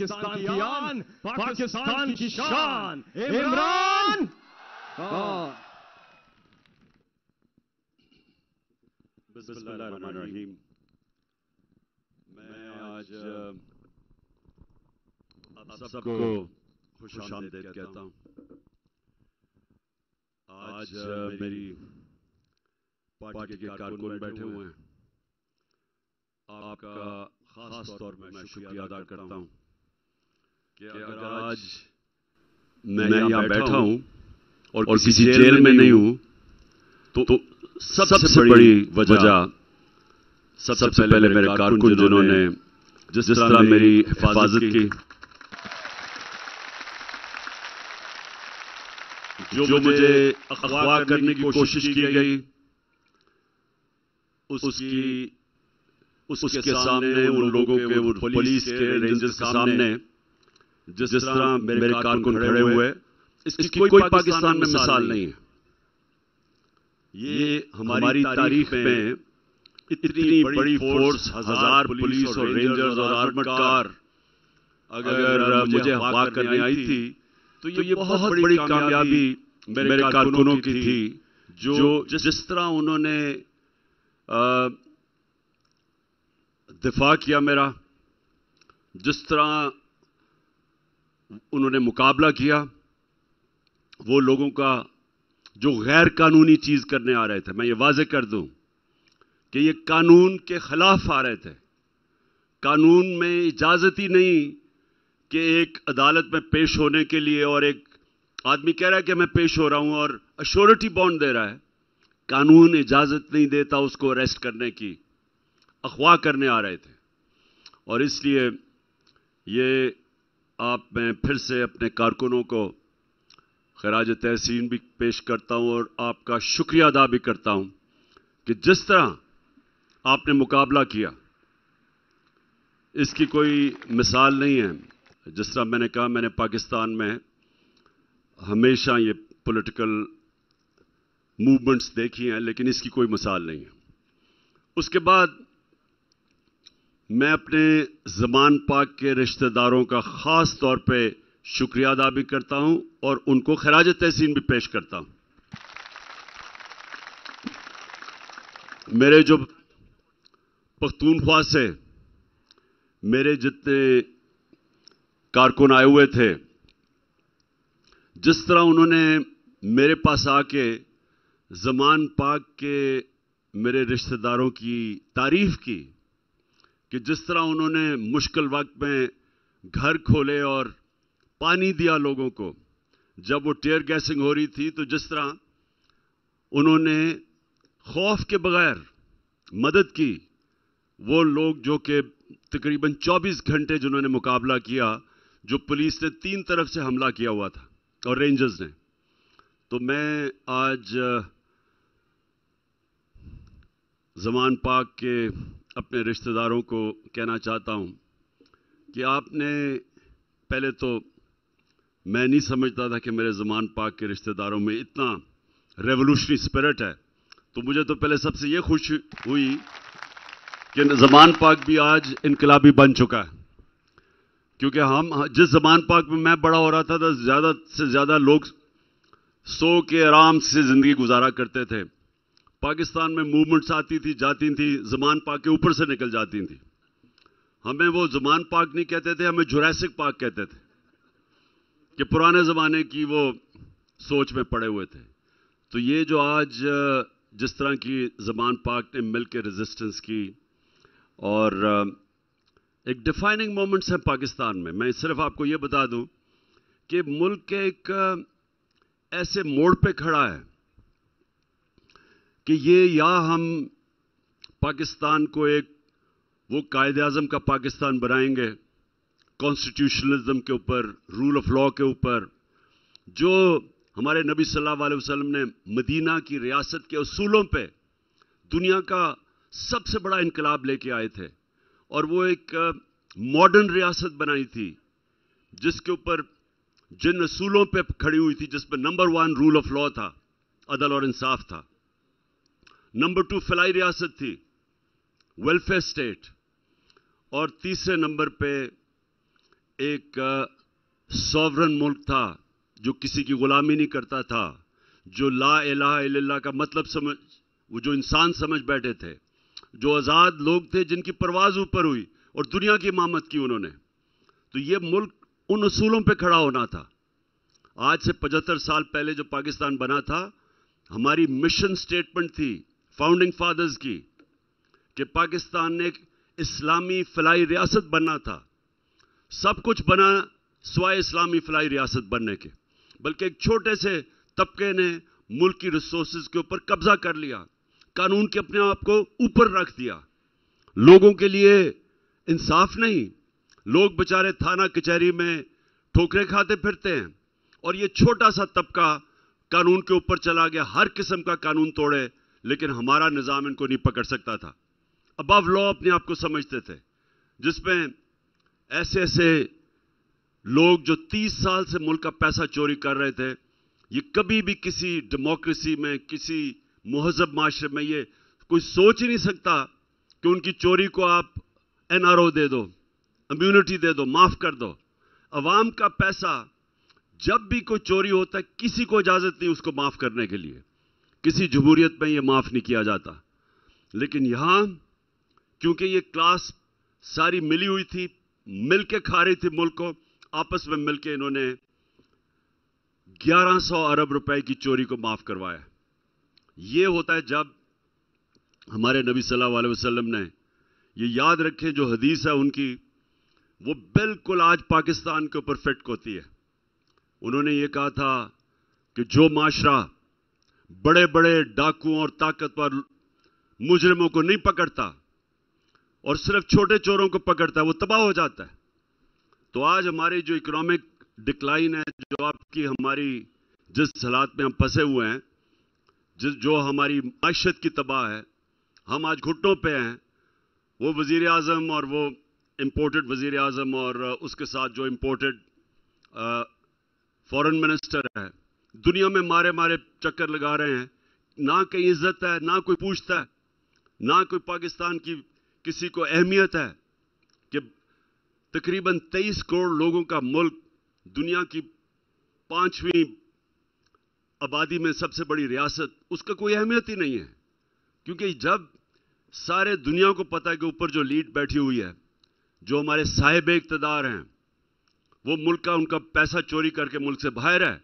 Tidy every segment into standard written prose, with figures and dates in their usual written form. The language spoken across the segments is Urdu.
پاکستان کی آن، پاکستان کی شان، عمران خان۔ بسم اللہ الرحمن الرحیم۔ میں آج آپ سب کو خوش آمدید کہتا ہوں۔ آج میری پارٹی کے کارکن بیٹھے ہوئے ہیں، آپ کا خاص طور پہ میں شکریہ ادا کرتا ہوں کہ اگر آج میں یہاں بیٹھا ہوں اور کسی جیل میں نہیں ہوں تو سب سے بڑی وجہ سب سے پہلے میرے کارکن جنہوں نے جس طرح میری حفاظت کی، جو مجھے اغوا کرنے کی کوشش کی گئی، اس کے سامنے ان لوگوں کے، پولیس کے، رینجرز کے سامنے جس طرح میرے کارکن کھڑے ہوئے، اس کی کوئی پاکستان میں مثال نہیں ہے۔ یہ ہماری تاریخ میں اتنی بڑی فورس، 1000 پولیس اور رینجرز اور آرمڈ کار اگر مجھے اغوا کرنے آئی تھی تو یہ بہت بڑی کامیابی میرے کارکنوں کی تھی، جو جس طرح انہوں نے دفاع کیا میرا، جس طرح انہوں نے مقابلہ کیا وہ لوگوں کا جو غیر قانونی چیز کرنے آ رہے تھے۔ میں یہ واضح کر دوں کہ یہ قانون کے خلاف آ رہے تھے۔ قانون میں اجازت ہی نہیں کہ ایک عدالت میں پیش ہونے کے لیے، اور ایک آدمی کہہ رہا ہے کہ میں پیش ہو رہا ہوں اور ایشورٹی بانڈ دے رہا ہے، قانون اجازت نہیں دیتا اس کو اریسٹ کرنے کی۔ اغوا کرنے آ رہے تھے، اور اس لیے یہ میں پھر سے اپنے کارکنوں کو خراج تحسین بھی پیش کرتا ہوں اور آپ کا شکریہ ادا بھی کرتا ہوں کہ جس طرح آپ نے مقابلہ کیا، اس کی کوئی مثال نہیں ہے۔ جس طرح میں نے کہا، میں نے پاکستان میں ہمیشہ یہ پولیٹیکل موومنٹس دیکھی ہیں، لیکن اس کی کوئی مثال نہیں ہے۔ اس کے بعد میں اپنے زمان پاک کے رشتہ داروں کا خاص طور پہ شکریہ ادا بھی کرتا ہوں اور ان کو خراج تحسین بھی پیش کرتا ہوں۔ میرے جو پختونخوا سے میرے جتنے کارکن آئے ہوئے تھے، جس طرح انہوں نے میرے پاس آ کے زمان پاک کے میرے رشتہ داروں کی تعریف کی، کہ جس طرح انہوں نے مشکل وقت میں گھر کھولے اور پانی دیا لوگوں کو جب وہ ٹیئر گیسنگ ہو رہی تھی، تو جس طرح انہوں نے خوف کے بغیر مدد کی، وہ لوگ جو کہ تقریباً 24 گھنٹے جنہوں نے مقابلہ کیا، جو پولیس نے 3 طرف سے حملہ کیا ہوا تھا اور رینجرز نے۔ تو میں آج زمان پاک کے اپنے رشتہ داروں کو کہنا چاہتا ہوں کہ آپ نے پہلے تو میں نہیں سمجھتا تھا کہ میرے زمان پاک کے رشتہ داروں میں اتنا ریولوشنری اسپرٹ ہے، تو مجھے تو پہلے سب سے یہ خوش ہوئی کہ زمان پاک بھی آج انقلابی بن چکا ہے، کیونکہ جس زمان پاک میں میں بڑا ہو رہا تھا تو زیادہ سے زیادہ لوگ سو کے آرام سے زندگی گزارا کرتے تھے۔ پاکستان میں موومنٹس آتی تھی، جاتی تھی، زمان پاک کے اوپر سے نکل جاتی تھی۔ ہمیں وہ زمان پاک نہیں کہتے تھے، ہمیں جوراسک پاک کہتے تھے، کہ پرانے زمانے کی وہ سوچ میں پڑے ہوئے تھے۔ تو یہ جو آج جس طرح کی زمان پاک نے مل کے ریزسٹنس کی، اور ایک ڈیفائننگ مومنٹس ہیں پاکستان میں صرف آپ کو یہ بتا دوں کہ ملک ایک ایسے موڑ پہ کھڑا ہے کہ یہ یا ہم پاکستان کو ایک وہ قائد اعظم کا پاکستان بنائیں گے، کانسٹیٹیوشنلزم کے اوپر، رول آف لاء کے اوپر، جو ہمارے نبی صلی اللہ علیہ وسلم نے مدینہ کی ریاست کے اصولوں پہ دنیا کا سب سے بڑا انقلاب لے کے آئے تھے، اور وہ ایک ماڈرن ریاست بنائی تھی جس کے اوپر جن اصولوں پہ کھڑی ہوئی تھی، جس پہ نمبر 1 رول آف لاء تھا، عدل اور انصاف تھا، نمبر 2 فلاحی ریاست تھی، ویلفیئر اسٹیٹ، اور تیسرے نمبر پہ ایک سوورن ملک تھا جو کسی کی غلامی نہیں کرتا تھا, جو لا الہ الا اللہ کا مطلب وہ جو انسان سمجھ بیٹھے تھے, جو آزاد لوگ تھے جن کی پرواز اوپر ہوئی اور دنیا کی امامت کی انہوں نے. تو یہ ملک ان اصولوں پہ کھڑا ہونا تھا. آج سے 75 سال پہلے جو پاکستان بنا تھا, ہماری مشن سٹیٹمنٹ تھی فاؤنڈنگ فادرز کی کہ پاکستان نے ایک اسلامی فلاحی ریاست بننا تھا. سب کچھ بنا سوائے اسلامی فلاحی ریاست بننے کے, بلکہ ایک چھوٹے سے طبقے نے ملک کی ریسورسز کے اوپر قبضہ کر لیا, قانون کے اپنے آپ کو اوپر رکھ دیا. لوگوں کے لیے انصاف نہیں, لوگ بچارے تھانہ کچہری میں ٹھوکریں کھاتے پھرتے ہیں, اور یہ چھوٹا سا طبقہ قانون کے اوپر چلا گیا, ہر قسم کا قانون توڑے, لیکن ہمارا نظام ان کو نہیں پکڑ سکتا تھا. ابو لا اپنے آپ کو سمجھتے تھے, جس میں ایسے ایسے لوگ جو 30 سال سے ملک کا پیسہ چوری کر رہے تھے, یہ کبھی بھی کسی ڈیموکریسی میں, کسی مہذب معاشرے میں یہ کوئی سوچ ہی نہیں سکتا کہ ان کی چوری کو آپ NRO دے دو, امیونٹی دے دو, معاف کر دو. عوام کا پیسہ جب بھی کوئی چوری ہوتا ہے کسی کو اجازت نہیں اس کو معاف کرنے کے لیے. کسی جمہوریت میں یہ معاف نہیں کیا جاتا. لیکن یہاں کیونکہ یہ کلاس ساری ملی ہوئی تھی, مل کے کھا رہی تھی ملک کو, آپس میں مل کے انہوں نے 1100 ارب روپے کی چوری کو معاف کروایا. یہ ہوتا ہے جب ہمارے نبی صلی اللہ علیہ وسلم نے, یہ یاد رکھیں جو حدیث ہے ان کی, وہ بالکل آج پاکستان کے اوپر فٹ ہوتی ہے. انہوں نے یہ کہا تھا کہ جو معاشرہ بڑے بڑے ڈاکوؤں اور طاقتور مجرموں کو نہیں پکڑتا اور صرف چھوٹے چوروں کو پکڑتا ہے, وہ تباہ ہو جاتا ہے. تو آج ہماری جو اکنامک ڈکلائن ہے, جو آپ کی ہماری جس حالات میں ہم پھنسے ہوئے ہیں, جو ہماری معیشت کی تباہ ہے, ہم آج گھٹنوں پہ ہیں. وہ وزیر اعظم اور وہ امپورٹڈ وزیر اعظم اور اس کے ساتھ جو امپورٹڈ فورن منسٹر ہے, دنیا میں مارے مارے چکر لگا رہے ہیں. نہ کہیں عزت ہے, نہ کوئی پوچھتا ہے, نہ کوئی پاکستان کی کسی کو اہمیت ہے کہ تقریباً 23 کروڑ لوگوں کا ملک, دنیا کی 5ویں آبادی میں سب سے بڑی ریاست, اس کا کوئی اہمیت ہی نہیں ہے. کیونکہ جب سارے دنیا کو پتہ ہے کہ اوپر جو لیڈ بیٹھی ہوئی ہے, جو ہمارے صاحب اقتدار ہیں, وہ ملک کا ان کا پیسہ چوری کر کے ملک سے باہر ہے,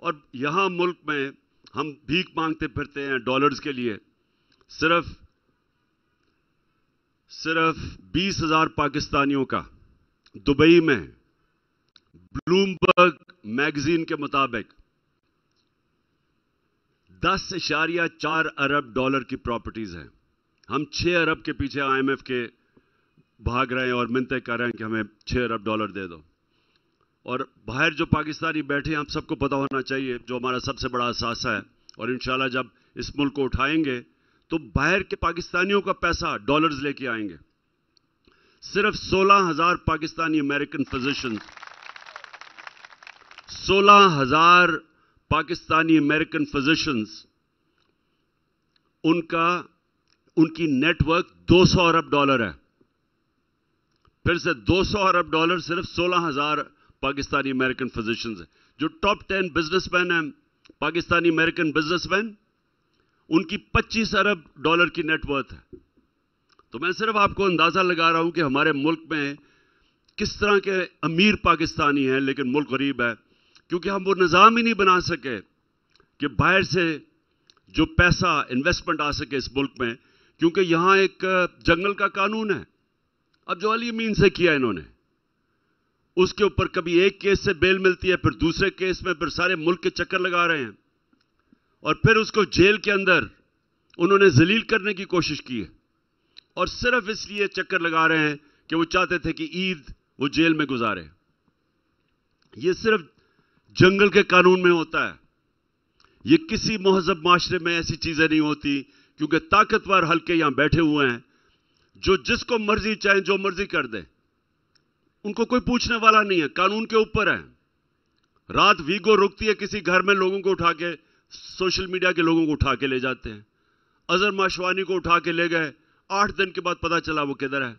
اور یہاں ملک میں ہم بھیک مانگتے پھرتے ہیں ڈالرز کے لیے. صرف 20,000 پاکستانیوں کا دبئی میں بلومبرگ میگزین کے مطابق 10.4 ارب ڈالر کی پراپرٹیز ہیں. ہم 6 ارب کے پیچھے IMF کے بھاگ رہے ہیں اور منتیں کر رہے ہیں کہ ہمیں 6 ارب ڈالر دے دو. اور باہر جو پاکستانی بیٹھے ہیں, ہم سب کو پتہ ہونا چاہیے, جو ہمارا سب سے بڑا اثاثہ ہے, اور انشاءاللہ جب اس ملک کو اٹھائیں گے تو باہر کے پاکستانیوں کا پیسہ ڈالرز لے کے آئیں گے. صرف 16,000 Pakistani American physicians, 16,000 Pakistani American physicians, ان کی نیٹ ورک 200 ارب ڈالر ہے. پھر سے 200 ارب ڈالر صرف 16,000 پاکستانی امریکن فزیشنز ہیں. جو ٹاپ 10 بزنس مین ہیں پاکستانی امریکن بزنس مین, ان کی 25 ارب ڈالر کی نیٹ ورتھ ہے. تو میں صرف آپ کو اندازہ لگا رہا ہوں کہ ہمارے ملک میں کس طرح کے امیر پاکستانی ہیں لیکن ملک غریب ہے, کیونکہ ہم وہ نظام ہی نہیں بنا سکے کہ باہر سے جو پیسہ انویسٹمنٹ آ سکے اس ملک میں, کیونکہ یہاں ایک جنگل کا قانون ہے. اب جو علی امین سے کیا انہوں نے, اس کے اوپر کبھی ایک کیس سے بیل ملتی ہے, پھر دوسرے کیس میں, پھر سارے ملک کے چکر لگا رہے ہیں, اور پھر اس کو جیل کے اندر انہوں نے ذلیل کرنے کی کوشش کی ہے, اور صرف اس لیے چکر لگا رہے ہیں کہ وہ چاہتے تھے کہ عید وہ جیل میں گزارے. یہ صرف جنگل کے قانون میں ہوتا ہے. یہ کسی مہذب معاشرے میں ایسی چیزیں نہیں ہوتی, کیونکہ طاقتور حلقے یہاں بیٹھے ہوئے ہیں جو جس کو مرضی چاہیں جو مرضی کر دیں, ان کو کوئی پوچھنے والا نہیں ہے, قانون کے اوپر ہے. رات ویگو رکتی ہے کسی گھر میں, لوگوں کو اٹھا کے, سوشل میڈیا کے لوگوں کو اٹھا کے لے جاتے ہیں. اظہر ماشوانی کو اٹھا کے لے گئے, 8 دن کے بعد پتا چلا وہ کدھر ہے.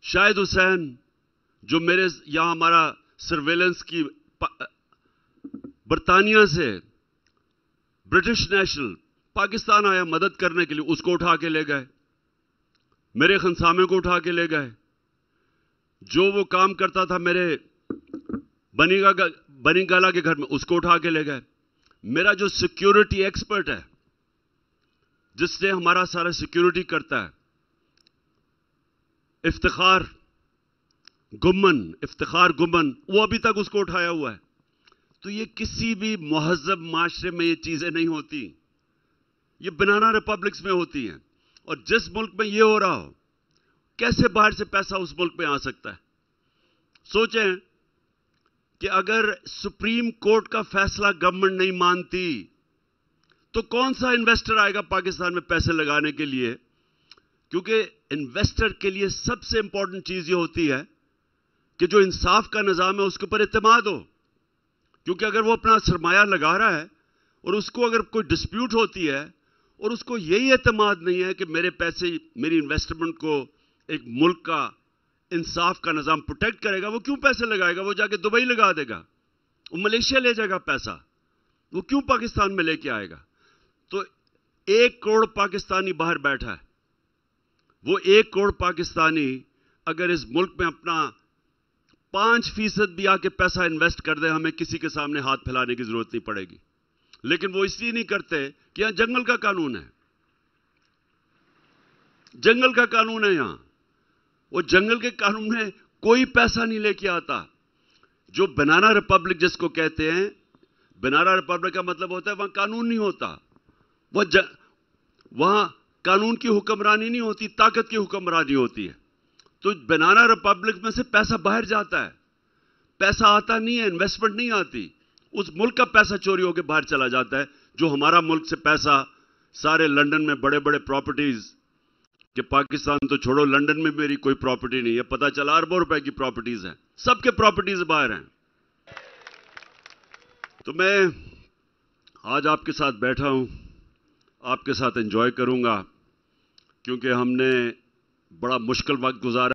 شاہد حسین جو میرے یہاں ہمارا سرویلنس کی برطانیہ سے برٹش نیشنل پاکستان آیا مدد کرنے کے لیے، اس کو اٹھا کے لے گئے، میرے خنسامے کو اٹھا کے لے گئے، جو وہ کام کرتا تھا میرے بنی گالا کے گھر میں اس کو اٹھا کے لے گئے، میرا جو سیکیورٹی ایکسپرٹ ہے جس نے ہمارا سارا سیکیورٹی کرتا ہے، افتخار گمن، وہ ابھی تک اس کو اٹھایا ہوا ہے۔ تو یہ کسی بھی مہذب معاشرے میں یہ چیزیں نہیں ہوتی، یہ بنانا ریپبلکس میں ہوتی ہیں۔ اور جس ملک میں یہ ہو رہا ہو، کیسے باہر سے پیسہ اس ملک میں آ سکتا ہے؟ سوچیں کہ اگر سپریم کورٹ کا فیصلہ گورنمنٹ نہیں مانتی تو کون سا انویسٹر آئے گا پاکستان میں پیسے لگانے کے لیے؟ کیونکہ انویسٹر کے لیے سب سے امپورٹنٹ چیز یہ ہوتی ہے کہ جو انصاف کا نظام ہے اس کے اوپر اعتماد ہو، کیونکہ اگر وہ اپنا سرمایہ لگا رہا ہے اور اس کو اگر کوئی ڈسپیوٹ ہوتی ہے اور اس کو یہی اعتماد نہیں ہے کہ میرے پیسے، میری انویسٹمنٹ کو ایک ملک کا انصاف کا نظام پروٹیکٹ کرے گا، وہ کیوں پیسے لگائے گا؟ وہ جا کے دبئی لگا دے گا، وہ ملیشیا لے جائے گا پیسہ، وہ کیوں پاکستان میں لے کے آئے گا؟ تو 1 کروڑ پاکستانی باہر بیٹھا ہے، وہ 1 کروڑ پاکستانی اگر اس ملک میں اپنا 5% بھی آ کے پیسہ انویسٹ کر دے، ہمیں کسی کے سامنے ہاتھ پھیلانے کی ضرورت نہیں پڑے گی۔ لیکن وہ اس لیے نہیں کرتے کہ یہاں جنگل کا قانون ہے، جنگل کا قانون ہے یہاں، وہ جنگل کے قانون میں کوئی پیسہ نہیں لے کے آتا۔ جو بنانا ریپبلک جس کو کہتے ہیں، بنانا ریپبلک کا مطلب ہوتا ہے وہاں قانون نہیں ہوتا، وہاں قانون کی حکمرانی نہیں ہوتی، طاقت کی حکمرانی ہوتی ہے۔ تو بنانا ریپبلک میں سے پیسہ باہر جاتا ہے، پیسہ آتا نہیں ہے، انویسٹمنٹ نہیں آتی، اس ملک کا پیسہ چوری ہو کے باہر چلا جاتا ہے۔ جو ہمارا ملک سے پیسہ سارے لنڈن میں بڑے بڑے پراپرٹیز، کہ پاکستان تو چھوڑو، لنڈن میں میری کوئی پراپرٹی نہیں ہے، پتہ چلا اربوں روپے کی پراپرٹیز ہیں، سب کے پراپرٹیز باہر ہیں۔ تو میں آج آپ کے ساتھ بیٹھا ہوں، آپ کے ساتھ انجوائے کروں گا، کیونکہ ہم نے بڑا مشکل وقت گزارا۔